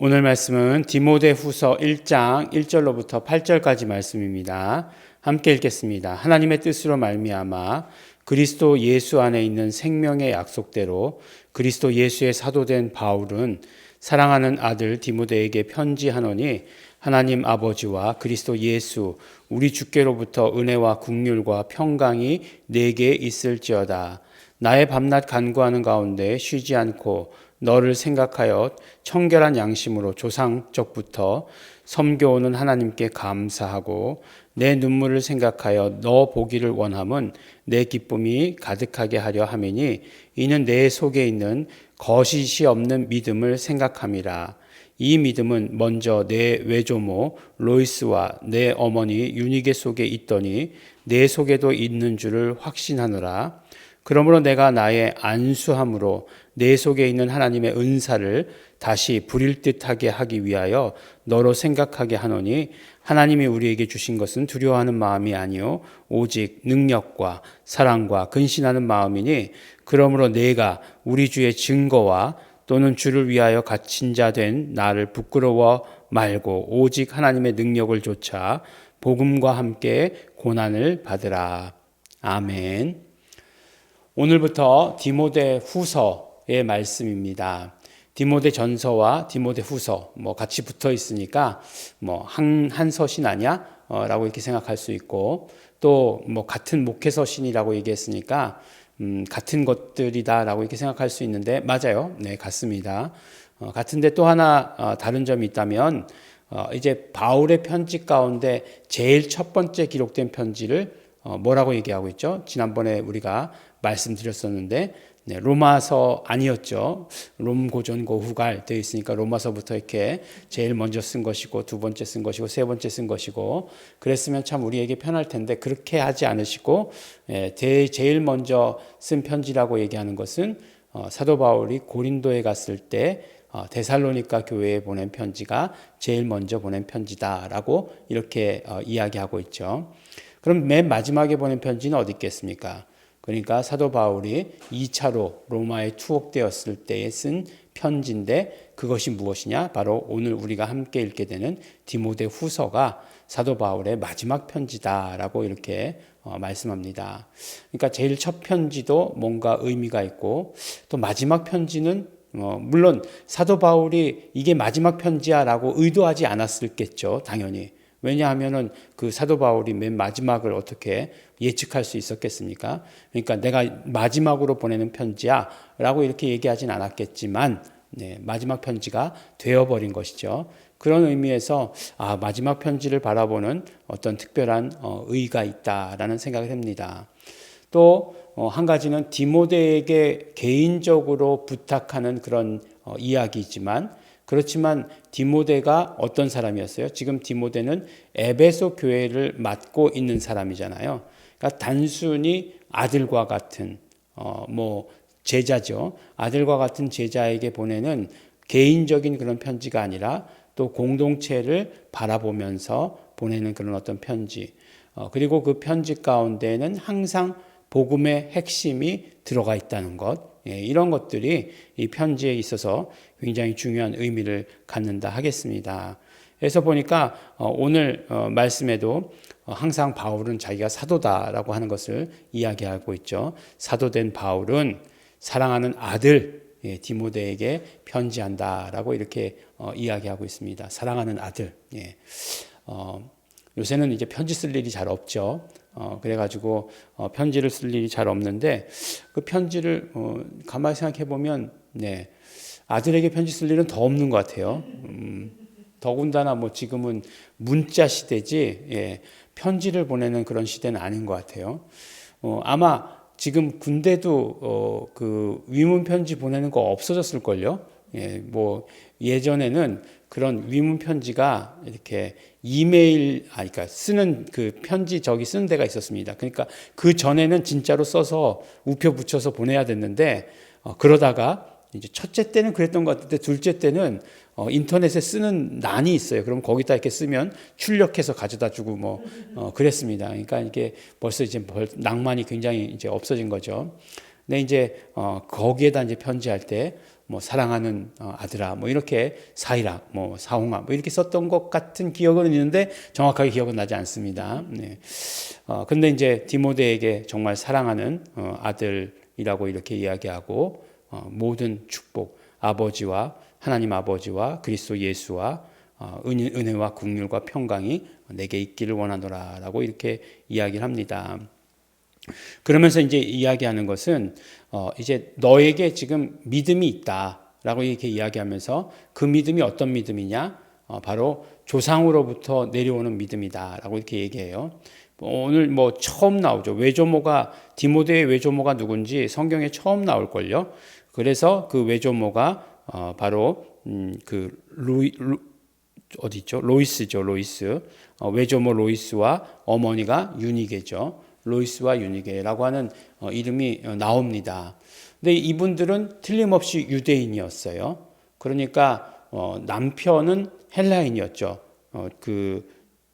오늘 말씀은 디모데후서 1장 1절로부터 8절까지 말씀입니다. 함께 읽겠습니다. 하나님의 뜻으로 말미암아 그리스도 예수 안에 있는 생명의 약속대로 그리스도 예수의 사도된 바울은 사랑하는 아들 디모데에게 편지하노니 하나님 아버지와 그리스도 예수 우리 주께로부터 은혜와 긍휼과 평강이 내게 있을지어다. 나의 밤낮 간구하는 가운데 쉬지 않고 너를 생각하여 청결한 양심으로 조상적부터 섬겨오는 하나님께 감사하고 내 눈물을 생각하여 너 보기를 원함은 내 기쁨이 가득하게 하려 함이니 이는 내 속에 있는 거짓이 없는 믿음을 생각함이라. 이 믿음은 먼저 내 외조모 로이스와 내 어머니 유니게 속에 있더니 내 속에도 있는 줄을 확신하노라. 그러므로 내가 나의 안수함으로 내 속에 있는 하나님의 은사를 다시 부릴 듯하게 하기 위하여 너로 생각하게 하노니 하나님이 우리에게 주신 것은 두려워하는 마음이 아니요 오직 능력과 사랑과 근신하는 마음이니 그러므로 내가 우리 주의 증거와 또는 주를 위하여 갇힌 자 된 나를 부끄러워 말고 오직 하나님의 능력을 좇아 복음과 함께 고난을 받으라. 아멘. 오늘부터 디모데 후서의 말씀입니다. 디모데 전서와 디모데 후서 같이 붙어 있으니까 한 서신 아니야? 라고 이렇게 생각할 수 있고 또 같은 목회서신이라고 얘기했으니까 같은 것들이다라고 이렇게 생각할 수 있는데 맞아요. 네, 같습니다. 같은데 또 하나 다른 점이 있다면 이제 바울의 편지 가운데 제일 첫 번째 기록된 편지를 뭐라고 얘기하고 있죠? 지난번에 우리가 말씀드렸었는데 로마서 아니었죠. 롬고전고 후갈 되어 있으니까 로마서부터 이렇게 제일 먼저 쓴 것이고 두 번째 쓴 것이고 세 번째 쓴 것이고 그랬으면 참 우리에게 편할 텐데 그렇게 하지 않으시고 제일 먼저 쓴 편지라고 얘기하는 것은 사도 바울이 고린도에 갔을 때 데살로니가 교회에 보낸 편지가 제일 먼저 보낸 편지다라고 이렇게 이야기하고 있죠. 그럼 맨 마지막에 보낸 편지는 어디 있겠습니까? 그러니까 사도 바울이 2차로 로마에 투옥되었을 때에 쓴 편지인데 그것이 무엇이냐? 바로 오늘 우리가 함께 읽게 되는 디모데 후서가 사도 바울의 마지막 편지다라고 이렇게 말씀합니다. 그러니까 제일 첫 편지도 뭔가 의미가 있고 또 마지막 편지는 물론 사도 바울이 이게 마지막 편지야라고 의도하지 않았을겠죠. 당연히. 왜냐하면은 그 사도 바울이 맨 마지막을 어떻게 예측할 수 있었겠습니까? 그러니까 내가 마지막으로 보내는 편지야 라고 이렇게 얘기하진 않았겠지만 마지막 편지가 되어버린 것이죠. 그런 의미에서 마지막 편지를 바라보는 어떤 특별한 의의가 있다라는 생각을 합니다. 또 한 가지는 디모데에게 개인적으로 부탁하는 그런 이야기이지만 그렇지만 디모데가 어떤 사람이었어요? 지금 디모데는 에베소 교회를 맡고 있는 사람이잖아요. 그러니까 단순히 아들과 같은 제자죠. 아들과 같은 제자에게 보내는 개인적인 그런 편지가 아니라 또 공동체를 바라보면서 보내는 그런 어떤 편지. 그리고 그 편지 가운데는 항상 복음의 핵심이 들어가 있다는 것. 이런 것들이 이 편지에 있어서 굉장히 중요한 의미를 갖는다 하겠습니다. 그래서 보니까 오늘 말씀에도 항상 바울은 자기가 사도다라고 하는 것을 이야기하고 있죠. 사도된 바울은 사랑하는 아들 디모데에게 편지한다라고 이렇게 이야기하고 있습니다. 사랑하는 아들. 요새는 이제 편지 쓸 일이 잘 없죠. 그래가지고 편지를 쓸 일이 잘 없는데 그 편지를 가만히 생각해 보면 아들에게 편지 쓸 일은 더 없는 것 같아요. 더군다나 지금은 문자 시대지 편지를 보내는 그런 시대는 아닌 것 같아요. 아마 지금 군대도 그 위문 편지 보내는 거 없어졌을걸요. 예전에는 그런 위문 편지가 이렇게 이메일, 그러니까 쓰는 그 편지 쓰는 데가 있었습니다. 그러니까 그 전에는 진짜로 써서 우표 붙여서 보내야 됐는데, 그러다가 이제 첫째 때는 그랬던 것 같은데 둘째 때는 인터넷에 쓰는 난이 있어요. 그럼 거기다 이렇게 쓰면 출력해서 가져다 주고 그랬습니다. 그러니까 이게 벌써 이제 낭만이 굉장히 이제 없어진 거죠. 근데 이제 거기에다 이제 편지할 때 뭐 사랑하는 아들아, 뭐 이렇게 사이라, 뭐 사홍아, 뭐 이렇게 썼던 것 같은 기억은 있는데 정확하게 기억은 나지 않습니다. 네. 근데 이제 디모데에게 정말 사랑하는 아들이라고 이렇게 이야기하고 모든 축복, 아버지와 하나님 아버지와 그리스도 예수와 은혜와 긍휼과 평강이 내게 있기를 원하노라라고 이렇게 이야기를 합니다. 그러면서 이제 이야기하는 것은 이제 너에게 지금 믿음이 있다라고 이렇게 이야기하면서 그 믿음이 어떤 믿음이냐? 바로 조상으로부터 내려오는 믿음이다라고 이렇게 얘기해요. 오늘 뭐 처음 나오죠. 외조모가 디모데의 외조모가 누군지 성경에 처음 나올 걸요. 그래서 그 외조모가 바로 그 어디 있죠? 로이스죠. 로이스. 외조모 로이스와 어머니가 유니게죠. 로이스와 유니게라고 하는 이름이 나옵니다. 근데 이분들은 틀림없이 유대인이었어요. 그러니까 남편은 헬라인이었죠. 그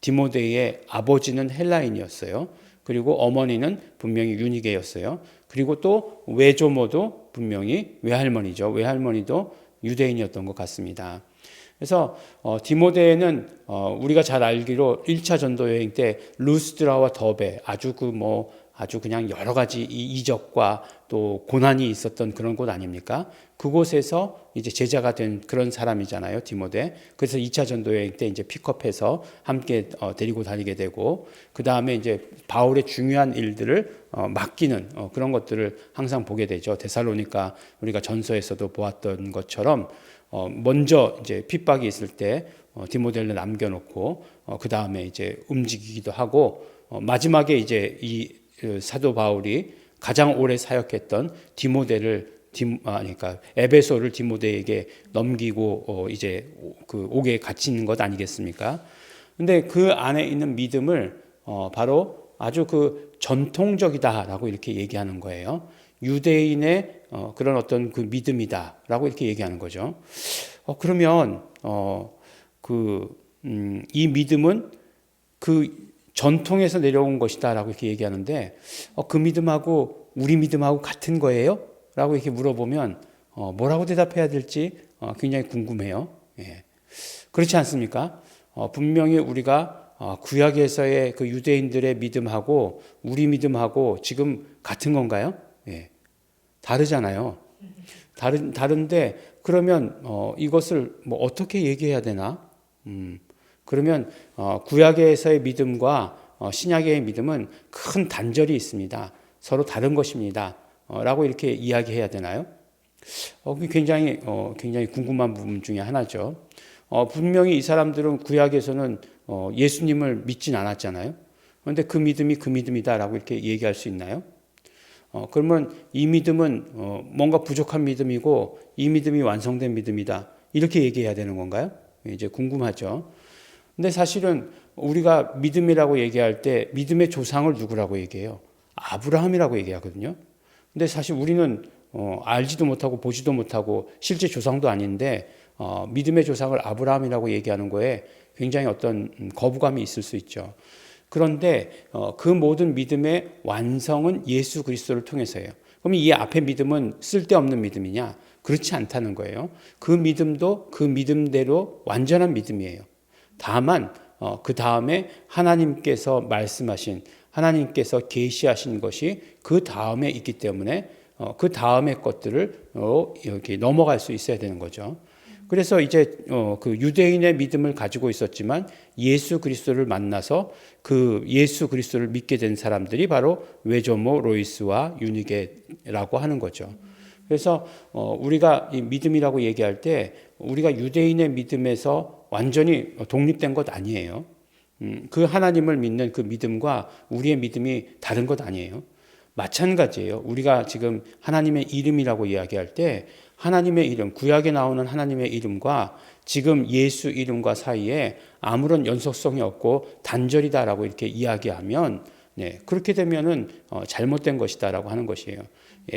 디모데의 아버지는 헬라인이었어요. 그리고 어머니는 분명히 유니게였어요. 그리고 또 외조모도 분명히 외할머니죠. 외할머니도 유대인이었던 것 같습니다. 그래서 디모데는 우리가 잘 알기로 1차 전도 여행 때 루스드라와 더베 아주 그냥 여러 가지 이적과 또 고난이 있었던 그런 곳 아닙니까? 그곳에서 이제 제자가 된 그런 사람이잖아요, 디모데. 그래서 2차 전도 여행 때 이제 픽업해서 함께 데리고 다니게 되고, 그 다음에 이제 바울의 중요한 일들을 맡기는 그런 것들을 항상 보게 되죠. 데살로니가 우리가 전서에서도 보았던 것처럼 먼저 이제 핍박이 있을 때 디모데를 남겨놓고 그 다음에 이제 움직이기도 하고 마지막에 이제 이 사도 바울이 가장 오래 사역했던 그러니까 에베소를 디모데에게 넘기고 이제 그 옥에 갇히는 것 아니겠습니까? 근데 그 안에 있는 믿음을 바로 아주 그 전통적이다라고 이렇게 얘기하는 거예요. 유대인의 그런 어떤 그 믿음이다라고 이렇게 얘기하는 거죠. 그러면 이 믿음은 그 전통에서 내려온 것이다라고 이렇게 얘기하는데 그 믿음하고 우리 믿음하고 같은 거예요? 라고 이렇게 물어보면 뭐라고 대답해야 될지 굉장히 궁금해요. 예. 그렇지 않습니까? 분명히 우리가 구약에서의 그 유대인들의 믿음하고 우리 믿음하고 지금 같은 건가요? 예. 다르잖아요. 다른데 그러면 이것을 뭐 어떻게 얘기해야 되나? 그러면 구약에서의 믿음과 신약의 믿음은 큰 단절이 있습니다. 서로 다른 것입니다. 라고 이렇게 이야기해야 되나요? 굉장히 궁금한 부분 중에 하나죠. 분명히 이 사람들은 구약에서는 예수님을 믿진 않았잖아요. 그런데 그 믿음이 그 믿음이다라고 이렇게 얘기할 수 있나요? 그러면 이 믿음은 뭔가 부족한 믿음이고 이 믿음이 완성된 믿음이다. 이렇게 얘기해야 되는 건가요? 이제 궁금하죠. 근데 사실은 우리가 믿음이라고 얘기할 때 믿음의 조상을 누구라고 얘기해요? 아브라함이라고 얘기하거든요. 근데 사실 우리는 알지도 못하고 보지도 못하고 실제 조상도 아닌데 믿음의 조상을 아브라함이라고 얘기하는 거에 굉장히 어떤 거부감이 있을 수 있죠. 그런데 그 모든 믿음의 완성은 예수 그리스도를 통해서예요. 그럼 이 앞에 믿음은 쓸데없는 믿음이냐? 그렇지 않다는 거예요. 그 믿음도 그 믿음대로 완전한 믿음이에요. 다만 그 다음에 하나님께서 말씀하신 하나님께서 계시하신 것이 그 다음에 있기 때문에 그 다음의 것들을 이렇게 넘어갈 수 있어야 되는 거죠. 그래서 이제 그 유대인의 믿음을 가지고 있었지만 예수 그리스도를 만나서 그 예수 그리스도를 믿게 된 사람들이 바로 외조모 로이스와 유니게라고 하는 거죠. 그래서 우리가 이 믿음이라고 얘기할 때 우리가 유대인의 믿음에서 완전히 독립된 것 아니에요. 그 하나님을 믿는 그 믿음과 우리의 믿음이 다른 것 아니에요. 마찬가지예요. 우리가 지금 하나님의 이름이라고 이야기할 때 하나님의 이름, 구약에 나오는 하나님의 이름과 지금 예수 이름과 사이에 아무런 연속성이 없고 단절이다라고 이렇게 이야기하면 그렇게 되면은 잘못된 것이다라고 하는 것이에요.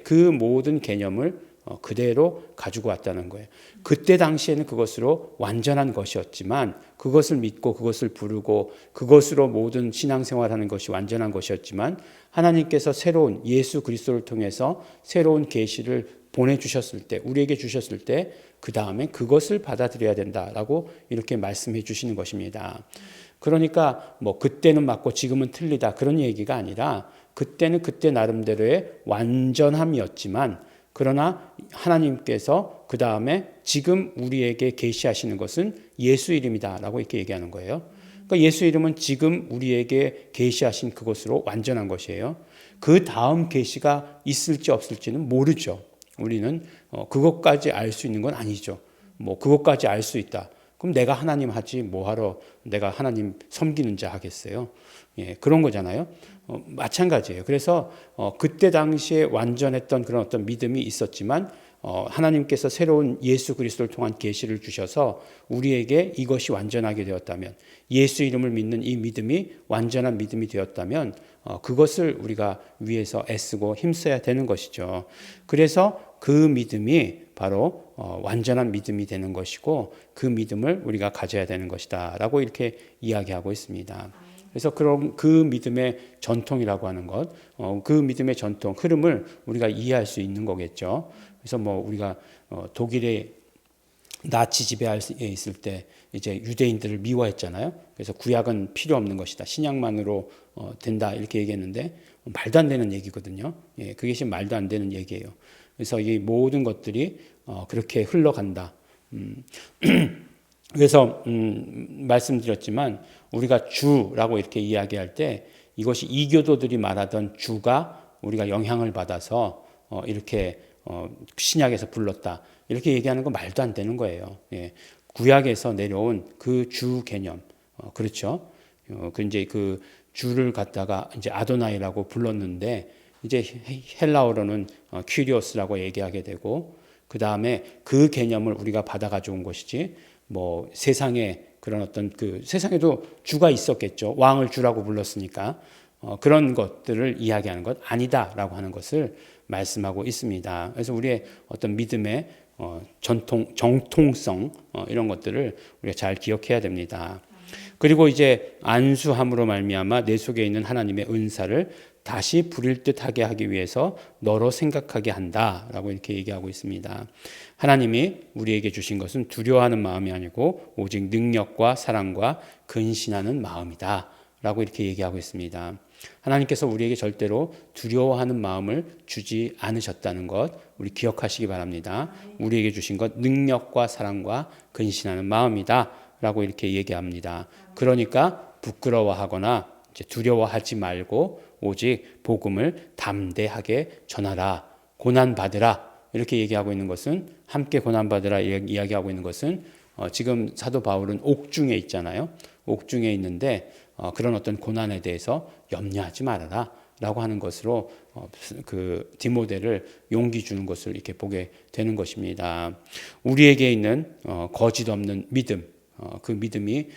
그 모든 개념을 그대로 가지고 왔다는 거예요. 그때 당시에는 그것으로 완전한 것이었지만 그것을 믿고 그것을 부르고 그것으로 모든 신앙생활하는 것이 완전한 것이었지만 하나님께서 새로운 예수 그리스도를 통해서 새로운 계시를 보내주셨을 때, 우리에게 주셨을 때 그 다음에 그것을 받아들여야 된다라고 이렇게 말씀해 주시는 것입니다. 그러니까 뭐 그때는 맞고 지금은 틀리다 그런 얘기가 아니라 그때는 그때 나름대로의 완전함이었지만 그러나 하나님께서 그 다음에 지금 우리에게 계시하시는 것은 예수 이름이다라고 이렇게 얘기하는 거예요. 그러니까 예수 이름은 지금 우리에게 계시하신 그것으로 완전한 것이에요. 그 다음 계시가 있을지 없을지는 모르죠. 우리는 그것까지 알 수 있는 건 아니죠. 뭐 그것까지 알 수 있다. 그럼 내가 하나님 하지 뭐하러 내가 하나님 섬기는 자 하겠어요. 예, 그런 거잖아요. 마찬가지예요. 그래서 그때 당시에 완전했던 그런 어떤 믿음이 있었지만 하나님께서 새로운 예수 그리스도를 통한 계시를 주셔서 우리에게 이것이 완전하게 되었다면 예수 이름을 믿는 이 믿음이 완전한 믿음이 되었다면 그것을 우리가 위해서 애쓰고 힘써야 되는 것이죠. 그래서 그 믿음이 바로 완전한 믿음이 되는 것이고 그 믿음을 우리가 가져야 되는 것이다 라고 이렇게 이야기하고 있습니다. 그래서 그런 그 믿음의 전통이라고 하는 것, 그 믿음의 전통, 흐름을 우리가 이해할 수 있는 거겠죠. 그래서 뭐 우리가 독일의 나치 지배하에 있을 때 이제 유대인들을 미워했잖아요. 그래서 구약은 필요 없는 것이다. 신약만으로 된다 이렇게 얘기했는데 말도 안 되는 얘기거든요. 예, 그것이 말도 안 되는 얘기예요. 그래서 이 모든 것들이 그렇게 흘러간다. 그래서 말씀드렸지만 우리가 주라고 이렇게 이야기할 때 이것이 이교도들이 말하던 주가 우리가 영향을 받아서 이렇게 신약에서 불렀다 이렇게 얘기하는 건 말도 안 되는 거예요. 예. 구약에서 내려온 그 주 개념, 그렇죠? 그 이제 그 주를 갖다가 이제 아도나이라고 불렀는데 이제 헬라어로는 퀴리오스라고 얘기하게 되고 그 다음에 그 개념을 우리가 받아 가져온 것이지 뭐 세상에 그런 어떤 그 세상에도 주가 있었겠죠. 왕을 주라고 불렀으니까 그런 것들을 이야기하는 것 아니다라고 하는 것을 말씀하고 있습니다. 그래서 우리의 어떤 믿음의 정통성 이런 것들을 우리가 잘 기억해야 됩니다. 그리고 이제 안수함으로 말미암아 내 속에 있는 하나님의 은사를 다시 부릴 듯하게 하기 위해서 너로 생각하게 한다라고 이렇게 얘기하고 있습니다. 하나님이 우리에게 주신 것은 두려워하는 마음이 아니고 오직 능력과 사랑과 근신하는 마음이다 라고 이렇게 얘기하고 있습니다. 하나님께서 우리에게 절대로 두려워하는 마음을 주지 않으셨다는 것 우리 기억하시기 바랍니다. 우리에게 주신 것 능력과 사랑과 근신하는 마음이다 라고 이렇게 얘기합니다. 그러니까 부끄러워하거나 두려워하지 말고 오직 복음을 담대하게 전하라, 고난받으라 이렇게 얘기하고 있는 것은 함께 고난받으라 이야기하고 있는 것은 지금 사도 바울은 옥중에 있잖아요. 옥중에 있는데 그런 어떤 고난에 대해서 염려하지 말아라 라고 하는 것으로 그 디모데를 용기 주는 것을 이렇게 보게 되는 것입니다. 우리에게 있는 거짓 없는 믿음, 그 믿음이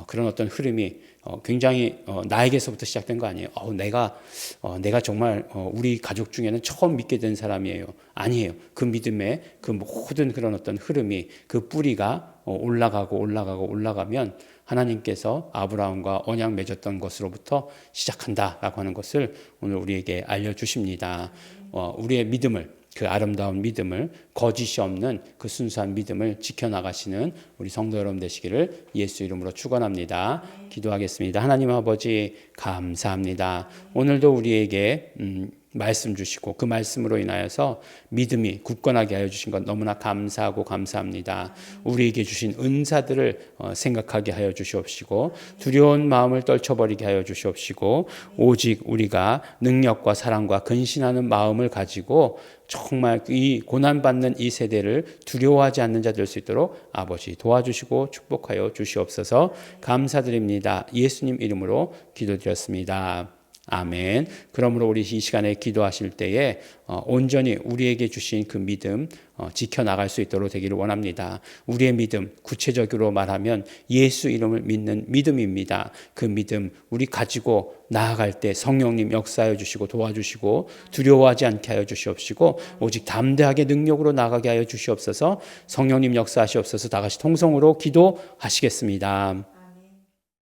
그런 어떤 흐름이 굉장히 나에게서부터 시작된 거 아니에요. 내가 정말 우리 가족 중에는 처음 믿게 된 사람이에요. 아니에요. 그 믿음의 그 모든 그런 어떤 흐름이 그 뿌리가 올라가면 하나님께서 아브라함과 언약 맺었던 것으로부터 시작한다라고 하는 것을 오늘 우리에게 알려주십니다. 우리의 믿음을 그 아름다운 믿음을 거짓이 없는 그 순수한 믿음을 지켜나가시는 우리 성도 여러분 되시기를 예수 이름으로 축원합니다. 기도하겠습니다. 하나님 아버지 감사합니다. 오늘도 우리에게 말씀 주시고 그 말씀으로 인하여서 믿음이 굳건하게 하여 주신 것 너무나 감사하고 감사합니다. 우리에게 주신 은사들을 생각하게 하여 주시옵시고 두려운 마음을 떨쳐버리게 하여 주시옵시고 오직 우리가 능력과 사랑과 근신하는 마음을 가지고 정말 이 고난받는 이 세대를 두려워하지 않는 자 될 수 있도록 아버지 도와주시고 축복하여 주시옵소서. 감사드립니다. 예수님 이름으로 기도드렸습니다. 아멘. 그러므로 우리 이 시간에 기도하실 때에 온전히 우리에게 주신 그 믿음 지켜나갈 수 있도록 되기를 원합니다. 우리의 믿음 구체적으로 말하면 예수 이름을 믿는 믿음입니다. 그 믿음 우리 가지고 나아갈 때 성령님 역사하여 주시고 도와주시고 두려워하지 않게 하여 주시옵시고 오직 담대하게 능력으로 나가게 하여 주시옵소서. 성령님 역사하시옵소서. 다 같이 통성으로 기도하시겠습니다.